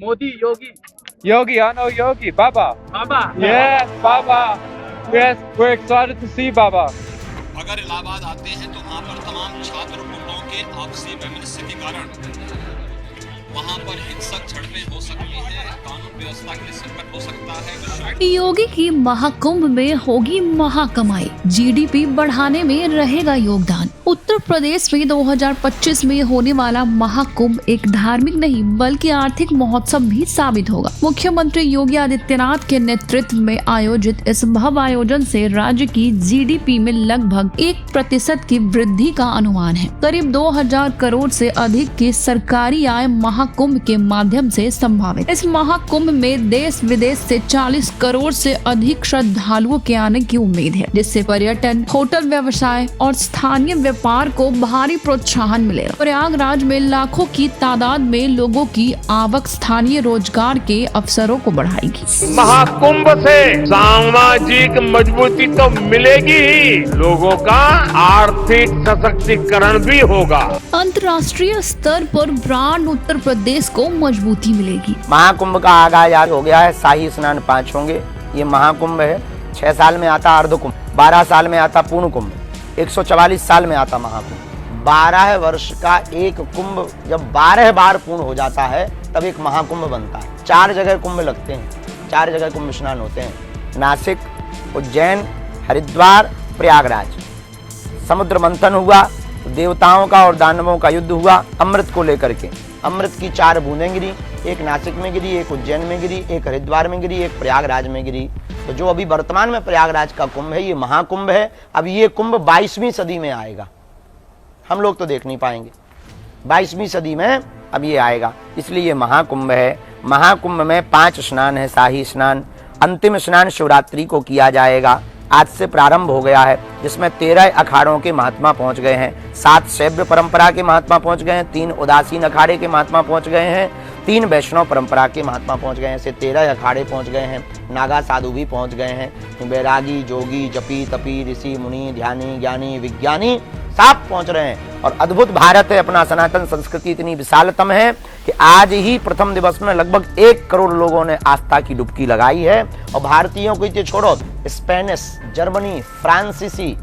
Modi, Yogi. Yogi, I know Yogi. Baba. Baba. Yes, Baba. Yes, we're excited to see Baba. अगर इलाहाबाद आते हैं तो वहाँ पर तमाम छात्र गुटों के आपसी वैमनस्य के कारण वहाँ पर हिंसक झड़पें हो सकती हैं, कानून व्यवस्था के लिए संकट हो सकता है। योगी की महाकुंभ में होगी महाकमाई, जीडीपी बढ़ाने में रहेगा योगदान। उत्तर प्रदेश में 2025 में होने वाला महाकुंभ एक धार्मिक नहीं बल्कि आर्थिक महोत्सव भी साबित होगा। मुख्यमंत्री योगी आदित्यनाथ के नेतृत्व में आयोजित इस भव्य आयोजन से राज्य की जीडीपी में लगभग 1% की वृद्धि का अनुमान है। करीब 2000 करोड़ से अधिक की सरकारी आय महाकुंभ के माध्यम से संभावित। इस महाकुंभ में देश विदेश से 40 करोड़ से अधिक श्रद्धालुओं के आने की उम्मीद है, जिससे पर्यटन, होटल व्यवसाय और स्थानीय व्यापार को भारी प्रोत्साहन मिलेगा। प्रयागराज में लाखों की तादाद में लोगों की आवक स्थानीय रोजगार के अवसरों को बढ़ाएगी। महाकुंभ से सामाजिक मजबूती तो मिलेगी ही, लोगों का आर्थिक सशक्तिकरण भी होगा। अंतर्राष्ट्रीय स्तर पर ब्रांड उत्तर प्रदेश को मजबूती मिलेगी। महाकुंभ का आगाज हो गया है। शाही स्नान 5 होंगे। ये महाकुंभ है। 6 साल में आता अर्धकुंभ, 12 साल में आता पूर्ण कुंभ, 144 साल में आता महाकुंभ। 12 वर्ष का एक कुंभ जब 12 बार पूर्ण हो जाता है तब एक महाकुंभ बनता है। 4 जगह कुंभ लगते हैं, 4 जगह कुंभ स्नान होते हैं। नासिक, उज्जैन, हरिद्वार, प्रयागराज। समुद्र मंथन हुआ, देवताओं का और दानवों का युद्ध हुआ अमृत को लेकर के। अमृत की 4 बूंदें गिरी, एक नासिक में गिरी, एक उज्जैन में गिरी, एक हरिद्वार में गिरी, एक प्रयागराज में गिरी। तो जो अभी वर्तमान में प्रयागराज का कुंभ है ये महाकुंभ है। अब ये कुंभ 22वीं सदी में आएगा, हम लोग तो देख नहीं पाएंगे। 22वीं सदी में अब ये आएगा, इसलिए ये महाकुंभ है। महाकुंभ में 5 स्नान है। शाही स्नान, अंतिम स्नान शिवरात्रि को किया जाएगा। आज से प्रारंभ हो गया है, जिसमें 13 अखाड़ों के महात्मा पहुंच गए हैं, 7 शैव परंपरा के महात्मा पहुंच गए हैं, 3 उदासीन अखाड़े के महात्मा पहुंच गए हैं, 3 वैष्णव परंपरा के महात्मा पहुंच गए हैं। ऐसे 13 अखाड़े पहुंच गए हैं। नागा साधु भी पहुंच गए हैं। बैरागी, जोगी, जपी, तपी, ऋषि, मुनि, ध्यानी, ज्ञानी, विज्ञानी सब पहुंच रहे हैं। और अद्भुत भारत है अपना। सनातन संस्कृति इतनी विशालतम है कि आज ही प्रथम दिवस में लगभग 1 करोड़ लोगों ने आस्था की डुबकी लगाई है। और भारतीयों को इतने छोड़ो, स्पेनिश, जर्मनी, फ्रांसीसी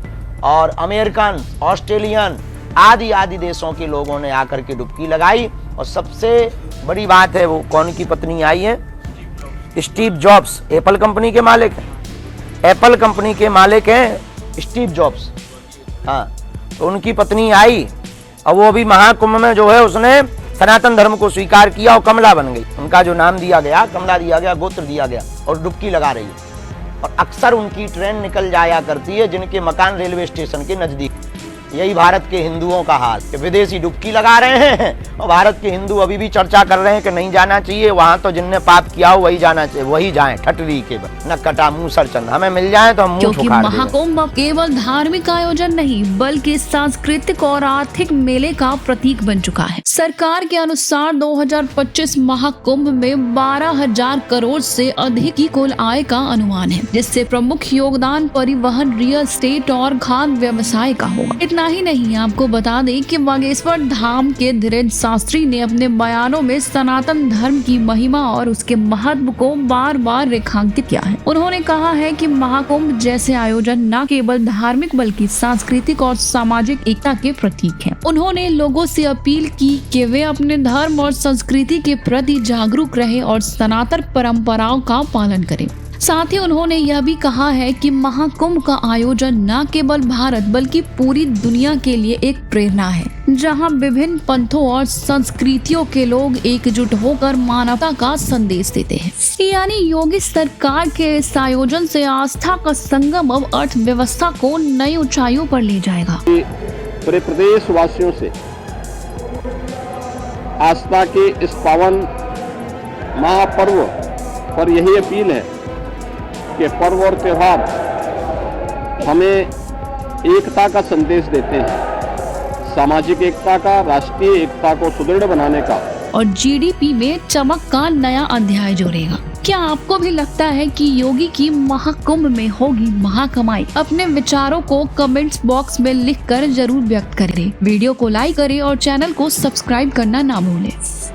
और अमेरिकन, ऑस्ट्रेलियन आदि देशों के लोगों ने आकर के डुबकी लगाई। और सबसे बड़ी बात है, वो कौन की पत्नी आई है? स्टीव जॉब्स, एप्पल कंपनी के मालिक हैं। एप्पल कंपनी के मालिक हैं स्टीव जॉब्स। हाँ, तो उनकी पत्नी आई और वो भी महाकुंभ में जो है उसने सनातन धर्म को स्वीकार किया और कमला बन गई। उनका जो नाम दिया गया, कमला दिया गया, गोत्र दिया गया, और डुबकी लगा रही है। और अक्सर उनकी ट्रेन निकल जाया करती है जिनके मकान रेलवे स्टेशन के नजदीक। यही भारत के हिंदुओं का हाल कि विदेशी डुबकी लगा रहे हैं और भारत के हिंदू अभी भी चर्चा कर रहे हैं कि नहीं जाना चाहिए वहां। तो जिनने पाप किया हो वही जाना चाहिए, वही जाएं। ठटरी के न कटा मुंह सरचंद, हमें मिल जाए तो हम मुंह क्योंकि उखाड़ देंगे। महाकुंभ केवल धार्मिक आयोजन नहीं बल्कि सांस्कृतिक और आर्थिक मेले का प्रतीक बन चुका है। सरकार के अनुसार 2025 महाकुंभ में 12,000 करोड़ से अधिक की कुल आय का अनुमान है, जिससे प्रमुख योगदान परिवहन, रियल एस्टेट और खाद्य व्यवसाय का होगा। इतना ही नहीं, आपको बता दें कि बागेश्वर धाम के धीरेन्द्र शास्त्री ने अपने बयानों में सनातन धर्म की महिमा और उसके महत्व को बार बार रेखांकित किया है। उन्होंने कहा है कि महाकुंभ जैसे आयोजन न केवल धार्मिक बल्कि सांस्कृतिक और सामाजिक एकता के प्रतीक हैं। उन्होंने लोगों से अपील की कि वे अपने धर्म और संस्कृति के प्रति जागरूक रहे और सनातन परंपराओं का पालन करें। साथ ही उन्होंने यह भी कहा है कि महाकुंभ का आयोजन न केवल भारत बल्कि पूरी दुनिया के लिए एक प्रेरणा है, जहां विभिन्न पंथों और संस्कृतियों के लोग एकजुट होकर मानवता का संदेश देते हैं। यानी योगी सरकार के इस आयोजन से आस्था का संगम अब अर्थव्यवस्था को नई ऊंचाइयों पर ले जाएगा। पूरे प्रदेश वासियों से आस्था के इस पावन महापर्व पर यही अपील है कि पर्व और त्योहार हमें एकता का संदेश देते हैं, सामाजिक एकता का, राष्ट्रीय एकता को सुदृढ़ बनाने का, और जीडीपी में चमक का नया अध्याय जोड़ेगा। क्या आपको भी लगता है कि योगी की महाकुंभ में होगी महाकमाई? अपने विचारों को कमेंट्स बॉक्स में लिखकर जरूर व्यक्त करें। वीडियो को लाइक करें और चैनल को सब्सक्राइब करना ना भूलें।